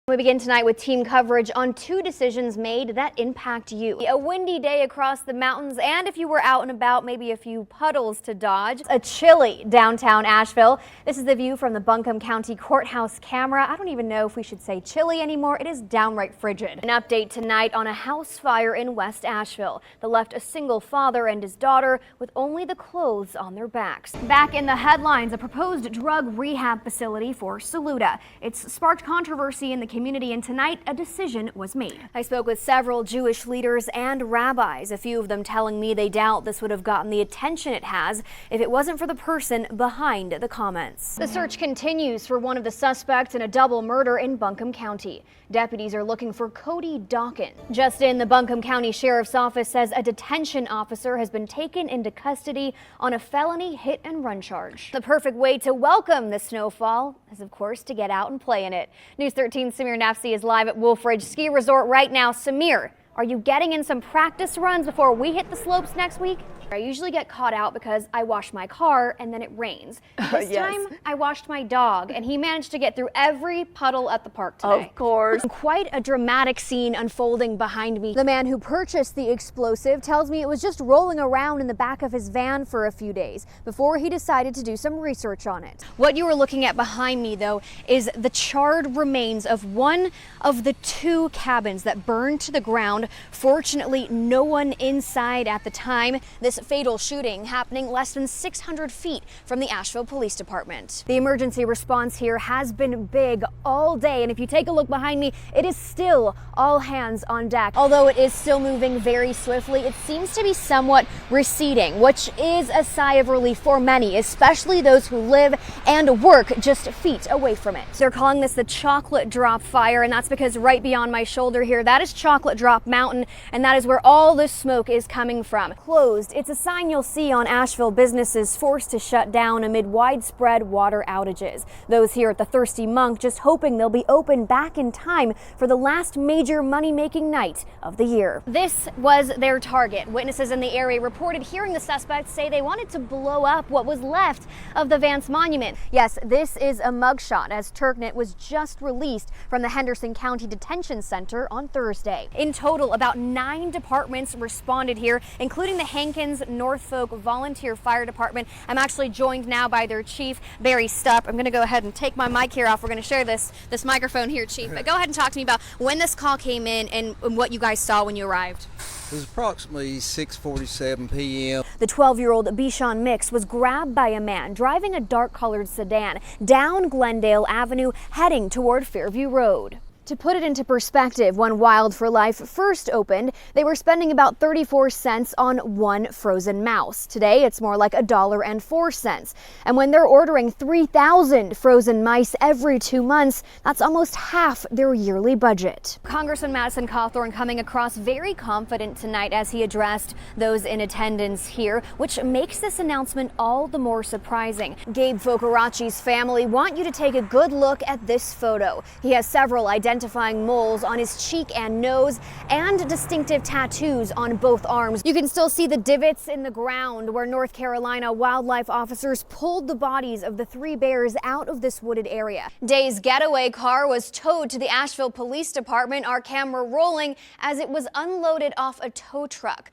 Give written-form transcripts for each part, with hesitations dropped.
We begin tonight with team coverage on two decisions made that impact you. A windy day across the mountains, and if you were out and about, maybe a few puddles to dodge. A chilly downtown Asheville. This is the view from the Buncombe County Courthouse camera. I don't even know if we should say chilly anymore. It is downright frigid. An update tonight on a house fire in West Asheville that left a single father and his daughter with only the clothes on their backs. Back in the headlines, a proposed drug rehab facility for Saluda. It's sparked controversy in the community, and tonight a decision was made. I spoke with several Jewish leaders and rabbis, a few of them telling me they doubt this would have gotten the attention it has if it wasn't for the person behind the comments. The search continues for one of the suspects in a double murder in Buncombe County. Deputies are looking for Cody Dawkins. Just in, the Buncombe County Sheriff's Office says a detention officer has been taken into custody on a felony hit and run charge. The perfect way to welcome the snowfall is, of course, to get out and play in it. News 13's Samir Nafsi is live at Wolf Ridge Ski Resort right now. Samir, are you getting in some practice runs before we hit the slopes next week? I usually get caught out because I wash my car and then it rains. This time I washed my dog and he managed to get through every puddle at the park today. Of course. Quite a dramatic scene unfolding behind me. The man who purchased the explosive tells me it was just rolling around in the back of his van for a few days before he decided to do some research on it. What you are looking at behind me, though, is the charred remains of one of the two cabins that burned to the ground. Fortunately, no one inside at the time. This fatal shooting happening less than 600 feet from the Asheville Police Department. The emergency response here has been big all day, and if you take a look behind me, it is still all hands on deck. Although it is still moving very swiftly, it seems to be somewhat receding, which is a sigh of relief for many, especially those who live and work just feet away from it. They're calling this the Chocolate Drop Fire, and that's because right beyond my shoulder here, that is Chocolate Drop Mountain, and that is where all this smoke is coming from. Closed. It's a sign you'll see on Asheville businesses forced to shut down amid widespread water outages. Those here at the Thirsty Monk just hoping they'll be open back in time for the last major money-making night of the year. This was their target. Witnesses in the area reported hearing the suspects say they wanted to blow up what was left of the Vance Monument. Yes, this is a mugshot, as Turknett was just released from the Henderson County Detention Center on Thursday. In total, about 9 departments responded here, including the Hankins Norfolk Volunteer Fire Department. I'm actually joined now by their chief, Barry Stupp. I'm going to go ahead and take my mic here off. We're going to share this microphone here, Chief. But go ahead and talk to me about when this call came in and what you guys saw when you arrived. It was approximately 6:47 p.m. The 12-year-old Bichon Mix was grabbed by a man driving a dark-colored sedan down Glendale Avenue, heading toward Fairview Road. To put it into perspective, when Wild for Life first opened, they were spending about 34 cents on one frozen mouse. Today, it's more like $1.04. And when they're ordering 3,000 frozen mice every 2 months, that's almost half their yearly budget. Congressman Madison Cawthorn coming across very confident tonight as he addressed those in attendance here, which makes this announcement all the more surprising. Gabe Focarachi's family want you to take a good look at this photo. He has several identifying moles on his cheek and nose and distinctive tattoos on both arms. You can still see the divots in the ground where North Carolina wildlife officers pulled the bodies of the 3 bears out of this wooded area. Day's getaway car was towed to the Asheville Police Department, our camera rolling as it was unloaded off a tow truck.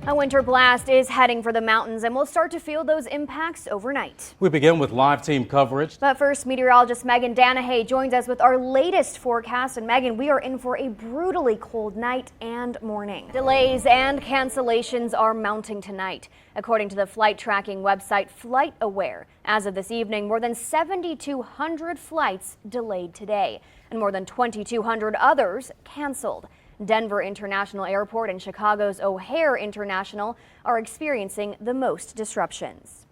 A winter blast is heading for the mountains, and we'll start to feel those impacts overnight. We begin with live team coverage. But first, meteorologist Megan Danahay joins us with our latest forecast. And Megan, we are in for a brutally cold night and morning. Delays and cancellations are mounting tonight. According to the flight tracking website FlightAware, as of this evening, more than 7,200 flights delayed today, and more than 2,200 others canceled. Denver International Airport and Chicago's O'Hare International are experiencing the most disruptions.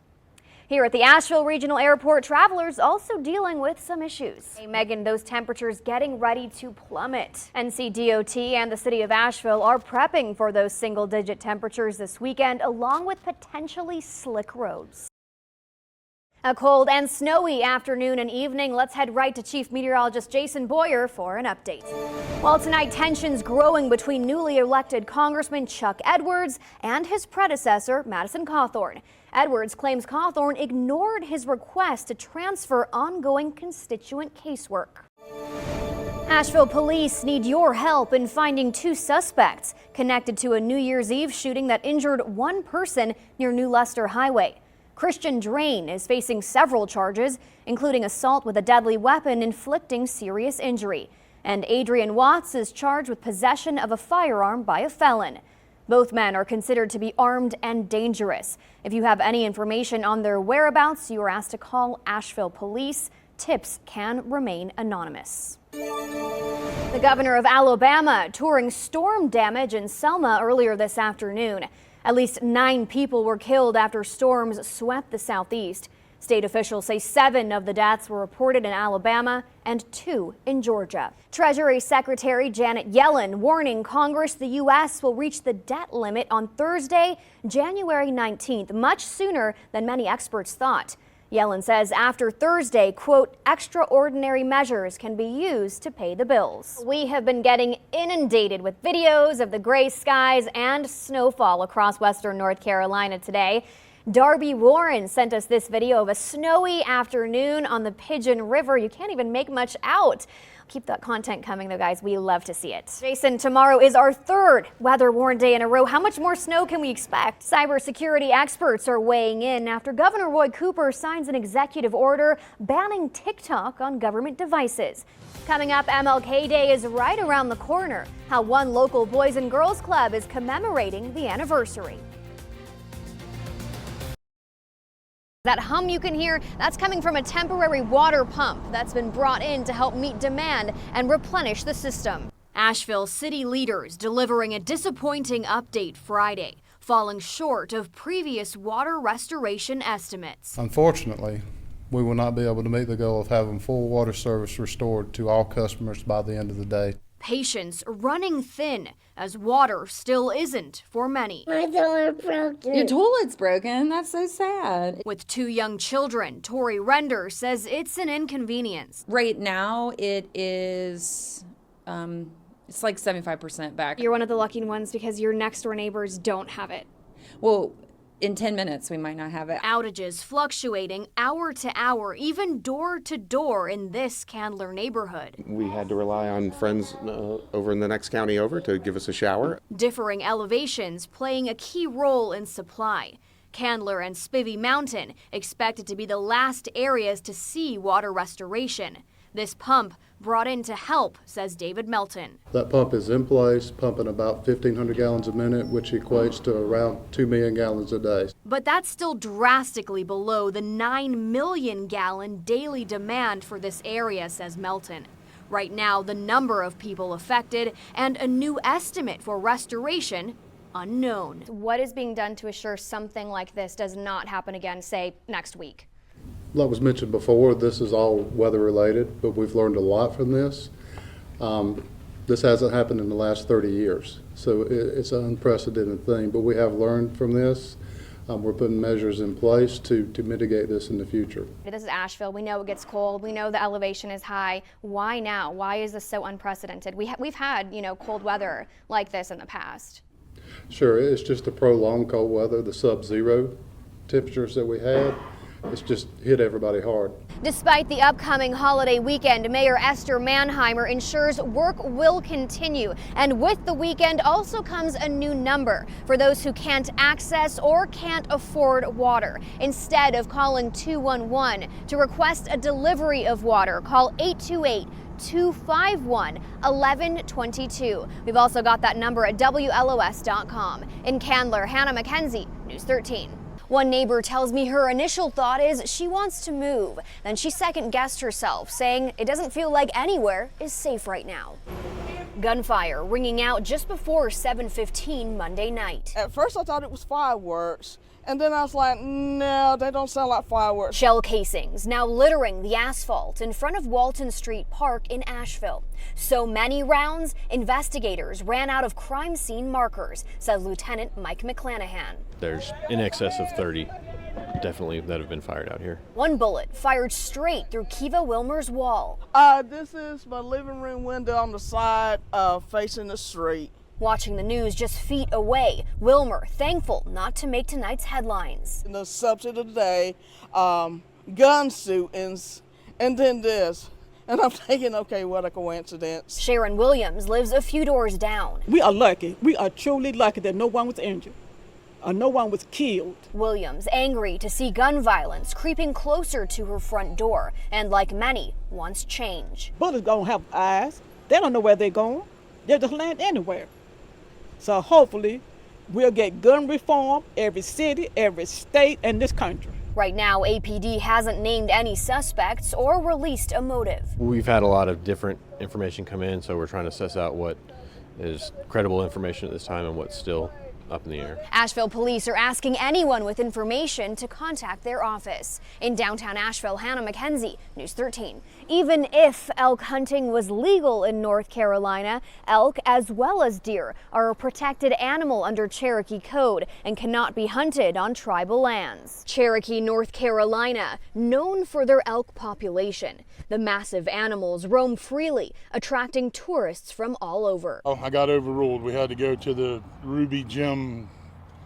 Here at the Asheville Regional Airport, travelers also dealing with some issues. Hey, Megan, those temperatures getting ready to plummet. NCDOT and the city of Asheville are prepping for those single-digit temperatures this weekend, along with potentially slick roads. A cold and snowy afternoon and evening. Let's head right to Chief Meteorologist Jason Boyer for an update. Well, tonight, tensions growing between newly elected Congressman Chuck Edwards and his predecessor, Madison Cawthorn. Edwards claims Cawthorn ignored his request to transfer ongoing constituent casework. Asheville police need your help in finding 2 suspects connected to a New Year's Eve shooting that injured 1 person near New Leicester Highway. Christian Drain is facing several charges, including assault with a deadly weapon inflicting serious injury. And Adrian Watts is charged with possession of a firearm by a felon. Both men are considered to be armed and dangerous. If you have any information on their whereabouts, you are asked to call Asheville Police. Tips can remain anonymous. The governor of Alabama touring storm damage in Selma earlier this afternoon. At least 9 people were killed after storms swept the southeast. State officials say 7 of the deaths were reported in Alabama and 2 in Georgia. Treasury Secretary Janet Yellen warning Congress the U.S. will reach the debt limit on Thursday, January 19th, much sooner than many experts thought. Yellen says after Thursday, quote, extraordinary measures can be used to pay the bills. We have been getting inundated with videos of the gray skies and snowfall across western North Carolina today. Darby Warren sent us this video of a snowy afternoon on the Pigeon River. You can't even make much out. Keep that content coming though, guys. We love to see it. Jason, tomorrow is our 3rd weather-worn day in a row. How much more snow can we expect? Cybersecurity experts are weighing in after Governor Roy Cooper signs an executive order banning TikTok on government devices. Coming up, MLK Day is right around the corner. How one local Boys and Girls Club is commemorating the anniversary. That hum you can hear, that's coming from a temporary water pump that's been brought in to help meet demand and replenish the system. Asheville city leaders delivering a disappointing update Friday, falling short of previous water restoration estimates. Unfortunately, we will not be able to meet the goal of having full water service restored to all customers by the end of the day. Patients running thin as water still isn't for many. My toilet broken. Your toilet's broken? That's so sad. With 2 young children, Tori Render says it's an inconvenience. Right now, it is, it's like 75% back. You're one of the lucky ones because your next door neighbors don't have it. Well, in 10 minutes, we might not have it. Outages fluctuating hour to hour, even door to door in this Candler neighborhood. We had to rely on friends over in the next county over to give us a shower. Differing elevations playing a key role in supply. Candler and Spivey Mountain expected to be the last areas to see water restoration. This pump brought in to help, says David Melton. That pump is in place, pumping about 1,500 gallons a minute, which equates to around 2 million gallons a day. But that's still drastically below the 9 million gallon daily demand for this area, says Melton. Right now, the number of people affected and a new estimate for restoration unknown. What is being done to assure something like this does not happen again, say, next week? Like was mentioned before, this is all weather related, but we've learned a lot from this. This hasn't happened in the last 30 years, so it's an unprecedented thing, but we have learned from this. We're putting measures in place to mitigate this in the future. This is Asheville. We know it gets cold. We know the elevation is high. Why now? Why is this so unprecedented? We've had, cold weather like this in the past. Sure, it's just the prolonged cold weather, the sub-zero temperatures that we had. It's just hit everybody hard. Despite the upcoming holiday weekend, Mayor Esther Mannheimer ensures work will continue. And with the weekend also comes a new number for those who can't access or can't afford water. Instead of calling 211 to request a delivery of water, call 828-251-1122. We've also got that number at WLOS.com. In Candler, Hannah Mackenzie, News 13. One neighbor tells me her initial thought is she wants to move. Then she second-guessed herself, saying it doesn't feel like anywhere is safe right now. Gunfire ringing out just before 7:15 Monday night. At first I thought it was fireworks, and then I was like, no, they don't sound like fireworks. Shell casings now littering the asphalt in front of Walton Street Park in Asheville. So many rounds, investigators ran out of crime scene markers, says Lieutenant Mike McClanahan. There's in excess of 30 definitely that have been fired out here. One bullet fired straight through Kiva Wilmer's wall. This is my living room window on the side facing the street. Watching the news just feet away, Wilmer thankful not to make tonight's headlines. And the subject of the day, gun shootings, and then this. And I'm thinking, okay, what a coincidence. Sharon Williams lives a few doors down. We are lucky. We are truly lucky that no one was injured or no one was killed. Williams angry to see gun violence creeping closer to her front door and, like many, wants change. Bullets don't have eyes. They don't know where they're going. They'll just land anywhere. So hopefully we'll get gun reform every city, every state in this country. Right now, APD hasn't named any suspects or released a motive. We've had a lot of different information come in, so we're trying to suss out what is credible information at this time and what's still up in the air. Asheville police are asking anyone with information to contact their office. In downtown Asheville, Hannah McKenzie, News 13. Even if elk hunting was legal in North Carolina, elk as well as deer are a protected animal under Cherokee code and cannot be hunted on tribal lands. Cherokee, North Carolina, known for their elk population. The massive animals roam freely, attracting tourists from all over. Oh, I got overruled. We had to go to the Ruby Gym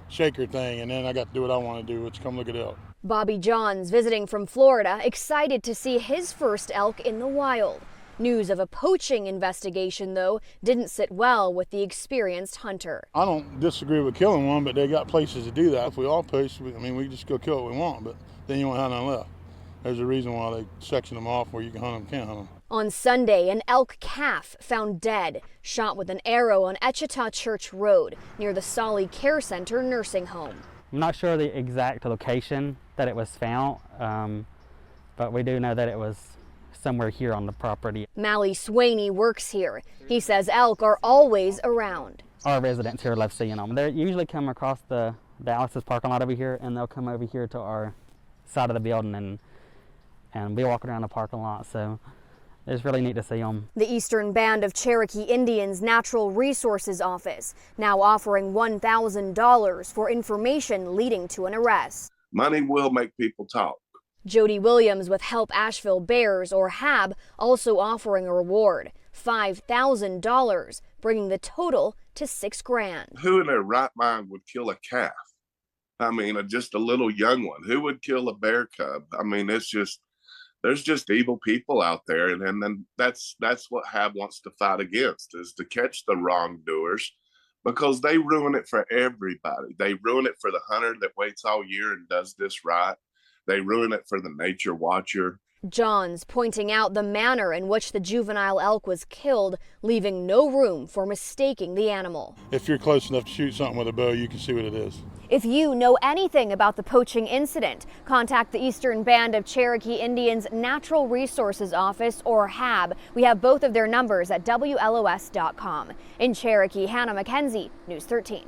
shaker thing, and then I got to do what I want to do, which come look at elk. Bobby Johns, visiting from Florida, excited to see his first elk in the wild. News of a poaching investigation, though, didn't sit well with the experienced hunter. I don't disagree with killing one, but they got places to do that. If we all poach, we just go kill what we want, but then you won't have none left. There's a reason why they section them off where you can hunt them, can't hunt them. On Sunday, an elk calf found dead, shot with an arrow on Etchita Church Road near the Solly Care Center nursing home. I'm not sure the exact location that it was found, but we do know that it was somewhere here on the property. Mally Swaney works here. He says elk are always around. Our residents here love seeing them. They usually come across the Alice's parking lot over here, and they'll come over here to our side of the building, and we walk around the parking lot, so it's really neat to see them. The Eastern Band of Cherokee Indians Natural Resources Office now offering $1,000 for information leading to an arrest. Money will make people talk. Jody Williams with Help Asheville Bears, or HAB, also offering a reward, $5,000, bringing the total to $6,000. Who in their right mind would kill a calf? I mean, just a little young one. Who would kill a bear cub? I mean, there's just evil people out there, and then that's what HAB wants to fight against, is to catch the wrongdoers, because they ruin it for everybody. They ruin it for the hunter that waits all year and does this right. They ruin it for the nature watcher. Johns pointing out the manner in which the juvenile elk was killed, leaving no room for mistaking the animal. If you're close enough to shoot something with a bow, you can see what it is. If you know anything about the poaching incident, contact the Eastern Band of Cherokee Indians Natural Resources Office, or HAB. We have both of their numbers at WLOS.com. In Cherokee, Hannah McKenzie, News 13.